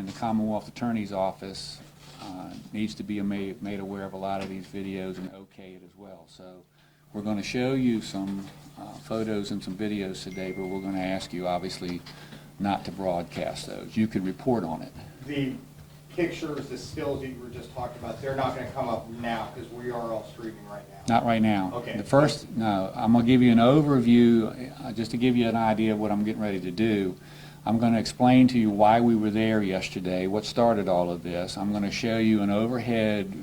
and the Commonwealth Attorney's Office needs to be made aware of a lot of these videos and okay it as well. So we're going to show you some photos and some videos today, but we're going to ask you, obviously, not to broadcast those. You could report on it. The pictures, the stills that you were just talking about, they're not going to come up now because we are all streaming right now. Not right now. Okay. The first, no, I'm going to give you an overview, just to give you an idea of what I'm getting ready to do. I'm going to explain to you why we were there yesterday, what started all of this. I'm going to show you an overhead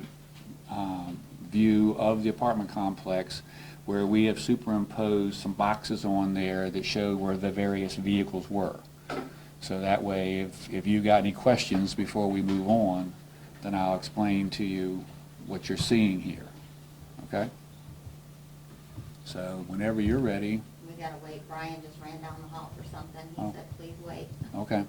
view of the apartment complex where we have superimposed some boxes on there that show where the various vehicles were. So that way, if you got any questions before we move on, then I'll explain to you what you're seeing here. Okay? So whenever you're ready. We gotta wait. Brian just ran down the hall for something. He said, please wait. Okay.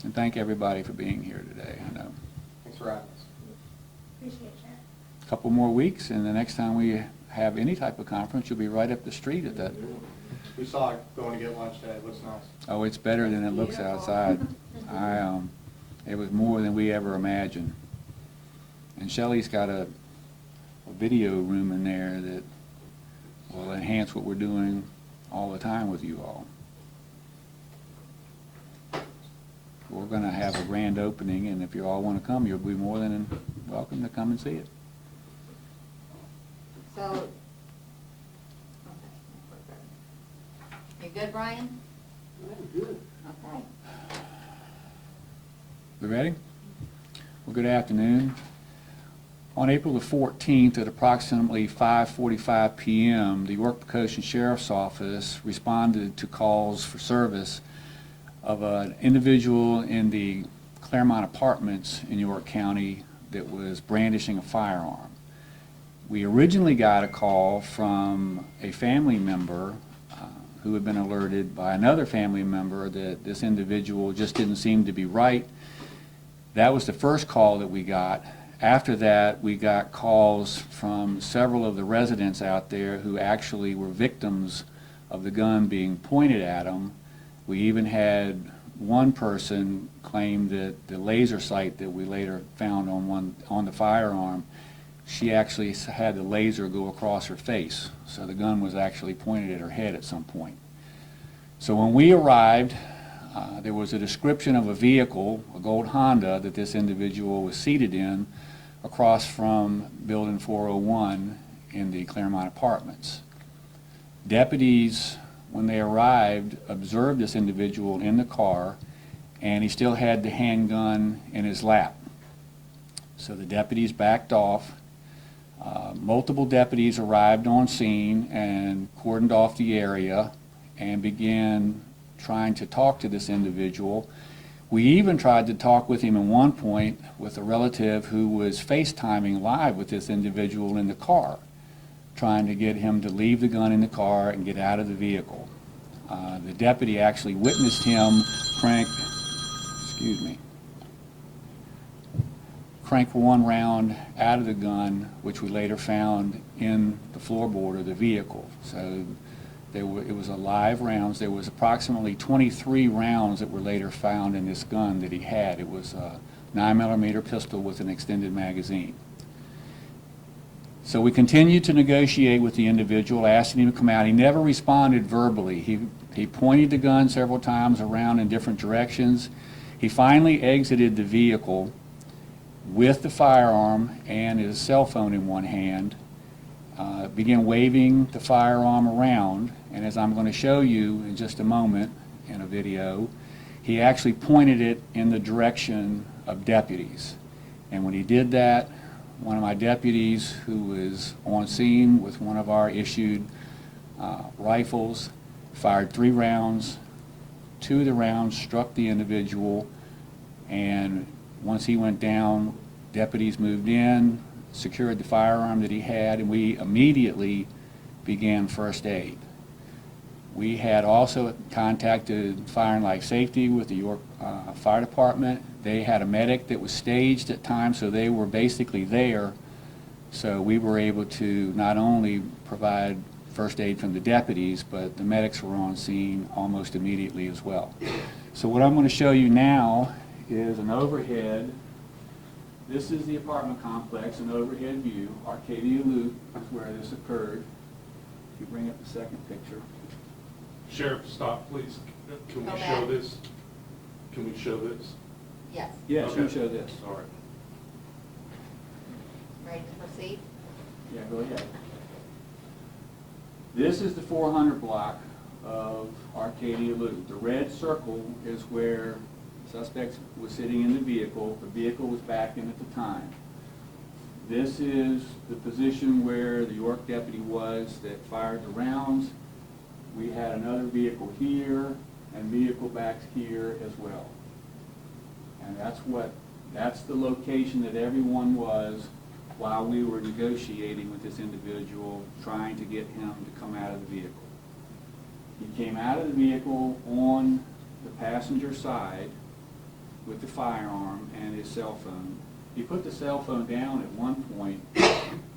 And thank everybody for being here today. I know. Thanks for having us. Appreciate you. A couple more weeks, and the next time we have any type of conference, you'll be right up the street at that. We saw it going to get lunch today. It looks nice. Oh, it's better than it looks outside. It was more than we ever imagined. And Shelley's got a video room in there that will enhance what we're doing all the time with you all. We're going to have a grand opening, and if you all want to come, you'll be more than welcome to come and see it. So, okay. You good, Brian? I'm good. Okay. We ready? Well, good afternoon. On April the 14th at approximately 5:45 p.m., the York-Poquoson Sheriff's Office responded to calls for service of an individual in the Claremont Apartments in York County that was brandishing a firearm. We originally got a call from a family member who had been alerted by another family member that this individual just didn't seem to be right. That was the first call that we got. After that, we got calls from several of the residents out there who actually were victims of the gun being pointed at them. We even had one person claim that the laser sight that we later found on the firearm, she actually had the laser go across her face. So the gun was actually pointed at her head at some point. So when we arrived, there was a description of a vehicle, a gold Honda, that this individual was seated in across from Building 401 in the Claremont Apartments. Deputies, when they arrived, observed this individual in the car, and he still had the handgun in his lap. So the deputies backed off. Multiple deputies arrived on scene and cordoned off the area and began trying to talk to this individual. We even tried to talk with him at one point with a relative who was FaceTiming live with this individual in the car, trying to get him to leave the gun in the car and get out of the vehicle. The deputy actually witnessed him crank one round out of the gun, which we later found in the floorboard of the vehicle. So it was a live rounds. There was approximately 23 rounds that were later found in this gun that he had. It was a 9mm pistol with an extended magazine. So we continued to negotiate with the individual, asking him to come out. He never responded verbally. He pointed the gun several times around in different directions. He finally exited the vehicle with the firearm and his cell phone in one hand, began waving the firearm around, and as I'm going to show you in just a moment in a video, he actually pointed it in the direction of deputies. And when he did that, one of my deputies who was on scene with one of our issued rifles fired 3 rounds. 2 of the rounds struck the individual, and once he went down, deputies moved in, secured the firearm that he had, and we immediately began first aid. We had also contacted Fire and Life Safety with the York Fire Department. They had a medic that was staged at times, so they were basically there. So we were able to not only provide first aid from the deputies, but the medics were on scene almost immediately as well. So what I'm going to show you now is an overhead. This is the apartment complex, an overhead view. Arcadia Loop is where this occurred. If you bring up the second picture. Sheriff, stop, please. Can Go we back. show this? Can we show this? Yes. Yes, you can Okay. show this. All right. Ready to proceed? Yeah, go ahead. This is the 400 block of Arcadia Loop. The red circle is where the suspect was sitting in the vehicle. The vehicle was back in at the time. This is the position where the York deputy was that fired the rounds. We had another vehicle here and vehicle back here as well. And that's the location that everyone was while we were negotiating with this individual, trying to get him to come out of the vehicle. He came out of the vehicle on the passenger side with the firearm and his cell phone. He put the cell phone down at one point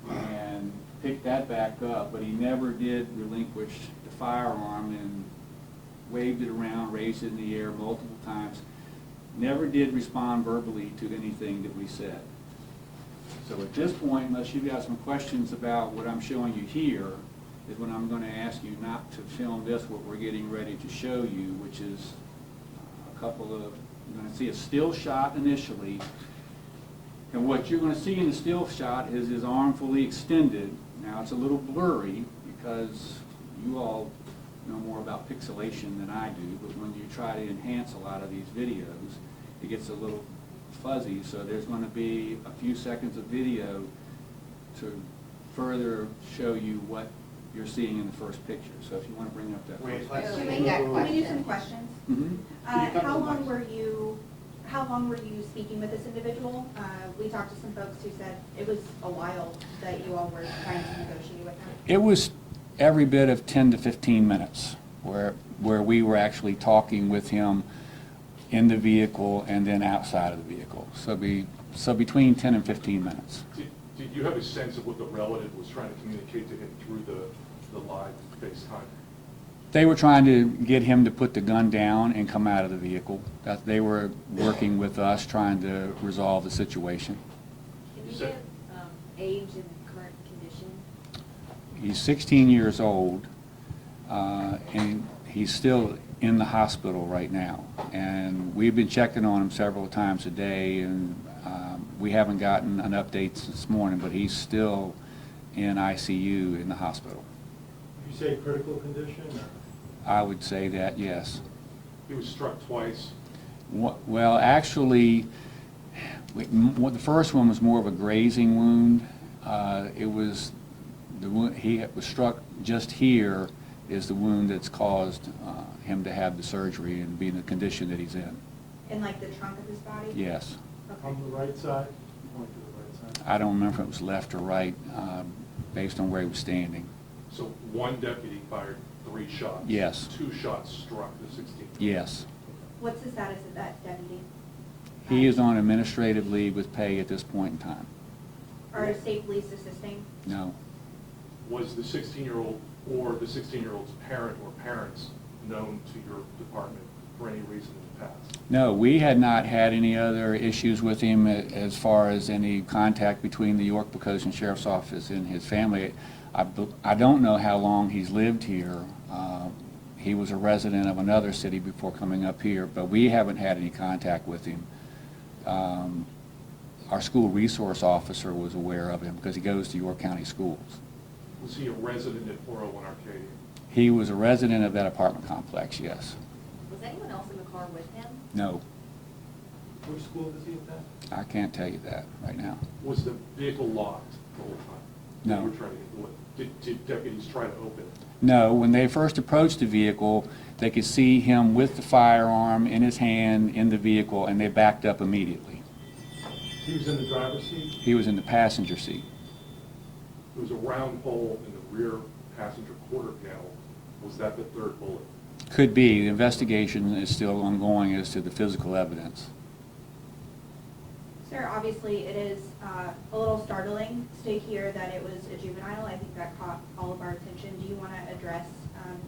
and picked that back up, but he never did relinquish the firearm and waved it around, raised it in the air multiple times. Never did respond verbally to anything that we said. So at this point, unless you've got some questions about what I'm showing you here, is when I'm going to ask you not to film this, what we're getting ready to show you, which is a couple of, you're going to see a still shot initially. And what you're going to see in the still shot is his arm fully extended. Now it's a little blurry because you all know more about pixelation than I do, but when you try to enhance a lot of these videos, it gets a little fuzzy. So there's going to be a few seconds of video to further show you what you're seeing in the first picture. So if you want to bring up that Wait, first let's- picture. Can we get Can we do some questions? questions? Mhm. How long were you speaking with this individual? We talked to some folks who said it was a while that you all were trying to negotiate with him. It was every bit of 10 to 15 minutes where we were actually talking with him in the vehicle and then outside of the vehicle. So between 10 and 15 minutes. Did you have a sense of what the relative was trying to communicate to him through the live FaceTime? They were trying to get him to put the gun down and come out of the vehicle. That they were working with us trying to resolve the situation. Can you give age and current condition? He's 16 years old, and he's still in the hospital right now. And we've been checking on him several times a day, and we haven't gotten an update this morning, but he's still in ICU in the hospital. You say critical condition? I would say that, yes. He was struck twice. Well, actually, the first one was more of a grazing wound. It was the wound, he was struck just here is the wound that's caused him to have the surgery and be in the condition that he's in. In like the trunk of his body? Yes. Okay. On the right side? Point to the right side. I don't remember if it was left or right, based on where he was standing. So one deputy fired 3 shots. Yes. 2 shots struck the 16th. Yes. What's the status of that deputy? He is on administrative leave with pay at this point in time. Are state police assisting? No. Was the 16-year-old or the 16-year-old's parent or parents known to your department for any reason in the past? No, we had not had any other issues with him as far as any contact between the York-Poquoson Sheriff's Office and his family. I don't know how long he's lived here. He was a resident of another city before coming up here, but we haven't had any contact with him. Our school resource officer was aware of him because he goes to York County schools. Was he a resident at 401 Arcadia? He was a resident of that apartment complex, yes. Was anyone else in the car with him? No, Which school does he attend? I can't tell you that right now. Was the vehicle locked the whole time? No. You were trying to get the did deputies try to open it? No, when they first approached the vehicle, they could see him with the firearm in his hand in the vehicle, and they backed up immediately. He was in the driver's seat? He was in the passenger seat. There was a round hole in the rear passenger quarter panel. Was that the 3rd bullet? Could be. The investigation is still ongoing as to the physical evidence. So Sir, obviously, it is a little startling to hear that it was a juvenile. I think that caught all of our attention. Do you want to address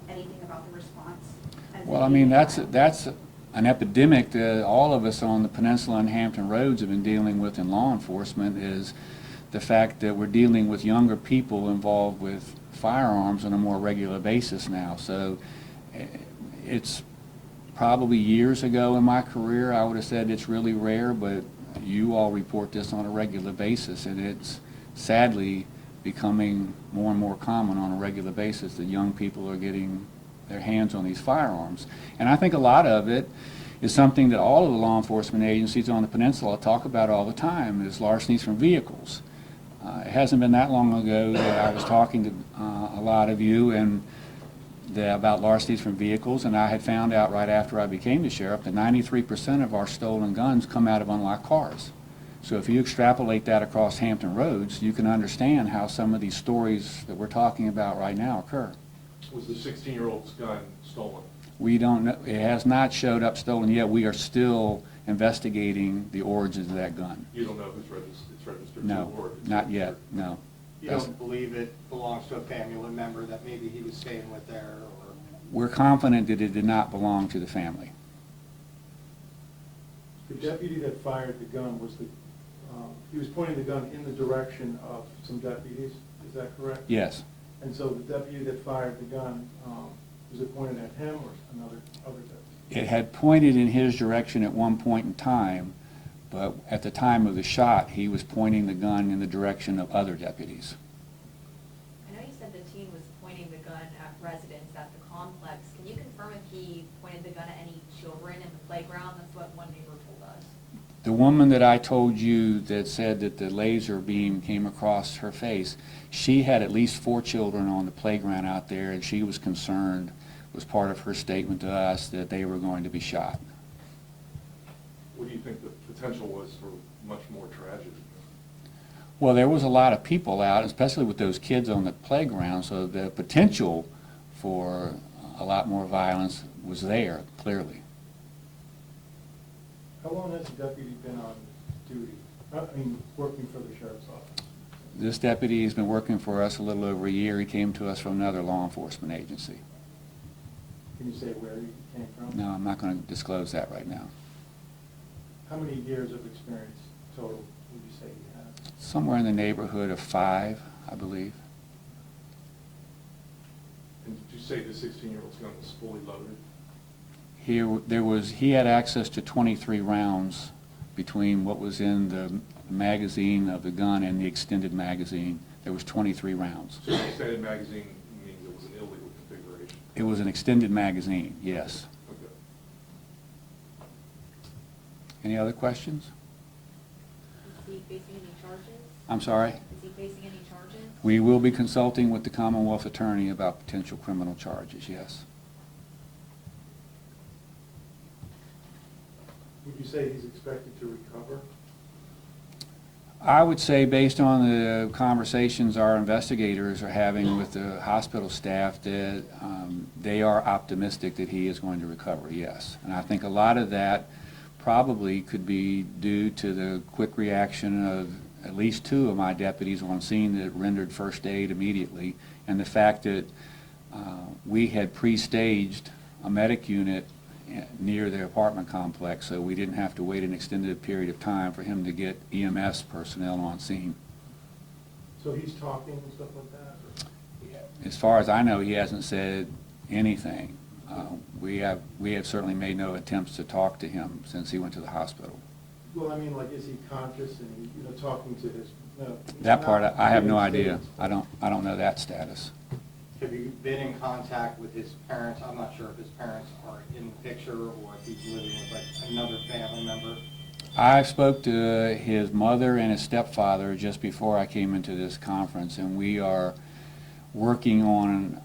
anything about the response? As Well, it I mean, being a that's child? an epidemic that all of us on the peninsula and Hampton Roads have been dealing with in law enforcement, is the fact that we're dealing with younger people involved with firearms on a more regular basis now. So it's probably years ago in my career I would have said it's really rare, but you all report this on a regular basis, and it's sadly becoming more and more common on a regular basis that young people are getting their hands on these firearms. And I think a lot of it is something that all of the law enforcement agencies on the peninsula talk about all the time, is larcenies from vehicles. It hasn't been that long ago that I was talking to a lot of you about larcenies from vehicles, and I had found out right after I became the sheriff that 93% of our stolen guns come out of unlocked cars. So if you extrapolate that across Hampton Roads, you can understand how some of these stories that we're talking about right now occur. Was the 16-year-old's gun stolen? We don't know. It has not showed up stolen yet. We are still investigating the origins of that gun. You don't know who's it's registered to? No, Or it's not yet, registered? no. You don't believe it belongs to a family member that maybe he was staying with there, or? We're confident that it did not belong to the family. The deputy that fired the gun he was pointing the gun in the direction of some deputies, is that correct? Yes. And so the deputy that fired the gun, was it pointed at him or other deputy? It had pointed in his direction at one point in time, but at the time of the shot, he was pointing the gun in the direction of other deputies. I know you said the teen was pointing the gun at residents at the complex. Can you confirm if he pointed the gun at any children in the playground? That's what one neighbor told us. The woman that I told you that said that the laser beam came across her face, she had at least 4 children on the playground out there, and she was concerned, was part of her statement to us, that they were going to be shot. What do you think the potential was for much more tragedy? Well, there was a lot of people out, especially with those kids on the playground, so the potential for a lot more violence was there, clearly. How long has the deputy been on duty? Working for the sheriff's office? This deputy has been working for us a little over a year. He came to us from another law enforcement agency. Can you say where he came from? No, I'm not going to disclose that right now. How many years of experience total would you say he has? Somewhere in the neighborhood of 5, I believe. And did you say the 16-year-old's gun was fully loaded? He had access to 23 rounds between what was in the magazine of the gun and the extended magazine. There was 23 rounds. So the extended magazine means it was an illegal configuration? It was an extended magazine, yes. Okay. Any other questions? Is he facing any charges? I'm sorry? Is he facing any charges? We will be consulting with the Commonwealth Attorney about potential criminal charges, yes. Would you say he's expected to recover? I would say, based on the conversations our investigators are having with the hospital staff, that they are optimistic that he is going to recover, yes. And I think a lot of that probably could be due to the quick reaction of at least 2 of my deputies on scene that rendered first aid immediately, and the fact that we had pre-staged a medic unit near the apartment complex, so we didn't have to wait an extended period of time for him to get EMS personnel on scene. So he's talking and stuff like that? Or? As far as I know, he hasn't said anything. We have certainly made no attempts to talk to him since he went to the hospital. Well, is he conscious and talking to his? No, That part, not I have no giving idea. statements. I don't know that status. Have you been in contact with his parents? I'm not sure if his parents are in the picture or if he's living with another family member. I spoke to his mother and his stepfather just before I came into this conference, and we are working on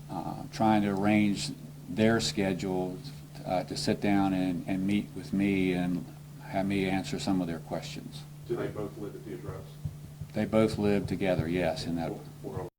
trying to arrange their schedule to sit down and meet with me and have me answer some of their questions. Do they both live at the address? They both live together, yes, in that. Or